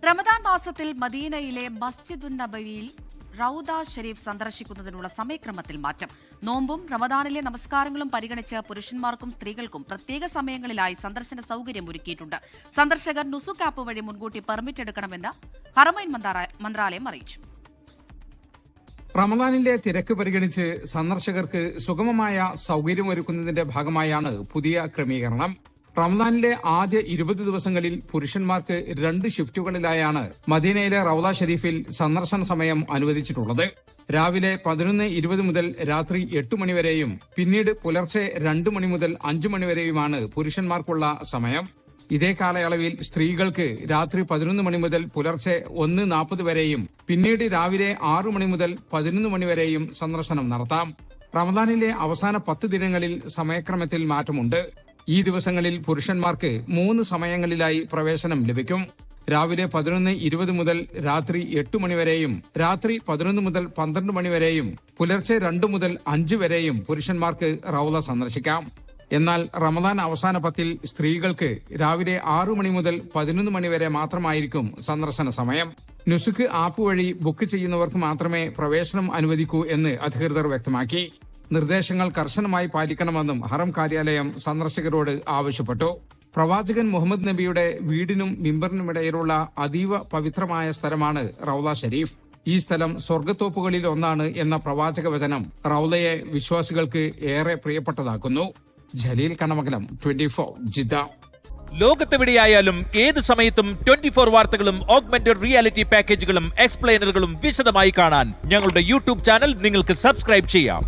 റമദാൻ മാസത്തിൽ മദീനയിലെ മസ്ജിദുൻ നബവിയിൽ റൗദ ഷരീഫ് സന്ദർശിക്കുന്നതിനുള്ള സമയക്രമത്തിൽ മാറ്റം. നോമ്പും റമദാനിലെ നമസ്കാരങ്ങളും പരിഗണിച്ച് പുരുഷന്മാർക്കും സ്ത്രീകൾക്കും പ്രത്യേക സമയങ്ങളിലായി സന്ദർശന സൌകര്യം ഒരുക്കിയിട്ടുണ്ട്. സന്ദർശകർ നുസുക്ക് ആപ്പ് വഴി മുൻകൂട്ടി പെർമിറ്റ് എടുക്കണമെന്ന് ഹറമൈൻ മന്ത്രാലയം അറിയിച്ചു. റമദാനിലെ തിരക്ക് പരിഗണിച്ച് സന്ദർശകർക്ക് സുഗമമായ സൌകര്യമൊരുക്കുന്നതിന്റെ ഭാഗമായാണ് പുതിയ ക്രമീകരണം. റമദാനിലെ ആദ്യ 20 ദിവസങ്ങളിൽ പുരുഷന്മാർക്ക് 2 ഷിഫ്റ്റുകളിലായാണ് മദീനയിലെ റൗള ഷരീഫിൽ സന്ദർശന സമയം അനുവദിച്ചിട്ടുള്ളത്. രാവിലെ 11:20 മുതൽ രാത്രി 8 മണിവരെയും പിന്നീട് പുലർച്ചെ 2 മണി മുതൽ 5 മണിവരെയുമാണ് പുരുഷന്മാർക്കുള്ള സമയം. ഇതേ കാലയളവിൽ സ്ത്രീകൾക്ക് രാത്രി 11 മണി മുതൽ പുലർച്ചെ 1:40 വരെയും പിന്നീട് രാവിലെ 6 മണി മുതൽ 11 മണി വരെയും സന്ദർശനം നടത്താം. റമദാനിലെ അവസാന 10 ദിനങ്ങളിൽ സമയക്രമത്തിൽ മാറ്റമുണ്ട്. ഈ ദിവസങ്ങളിൽ പുരുഷന്മാർക്ക് 3 സമയങ്ങളിലായി പ്രവേശനം ലഭിക്കും. രാവിലെ 11:20 മുതൽ രാത്രി 8 മണിവരെയും രാത്രി 11 മുതൽ 12 മണിവരെയും പുലർച്ചെ 2 മുതൽ 5 വരെയും പുരുഷന്മാർക്ക് റൗള സന്ദർശിക്കാം. എന്നാൽ റമദാൻ അവസാന 10-ൽ സ്ത്രീകൾക്ക് രാവിലെ 6 മണി മുതൽ 11 മണിവരെ മാത്രമായിരിക്കും സന്ദർശന സമയം. നുസുക്ക് ആപ്പ് വഴി ബുക്ക് ചെയ്യുന്നവർക്ക് മാത്രമേ പ്രവേശനം അനുവദിക്കൂ എന്ന് അധികൃതർ വ്യക്തമാക്കി. നിർദ്ദേശങ്ങൾ കർശനമായി പാലിക്കണമെന്നും ഹറം കാര്യാലയം സന്ദർശകരോട് ആവശ്യപ്പെട്ടു. പ്രവാചകൻ മുഹമ്മദ് നബിയുടെ വീടിനും മിമ്പറിനുമിടയിലുള്ള അതീവ പവിത്രമായ സ്ഥലമാണ് റൗള ഷരീഫ്. ഈ സ്ഥലം സ്വർഗത്തോപ്പുകളിൽ ഒന്നാണ് എന്ന പ്രവാചക വചനം റൗളയെ വിശ്വാസികൾക്ക് ഏറെ പ്രിയപ്പെട്ടതാക്കുന്നു. ജലീൽ കണമംഗലം, 24 ജിദ്ദ. ലോകത്തെവിടെയായാലും ഏത് സമയത്തും 24 വാർത്തകളും ഓഗ്മെന്റഡ് റിയാലിറ്റി പാക്കേജുകളും എക്സ്പ്ലെയിനറുകളും വിശദമായി കാണാൻ ഞങ്ങളുടെ യൂട്യൂബ് ചാനൽ നിങ്ങൾക്ക് സബ്സ്ക്രൈബ് ചെയ്യാം.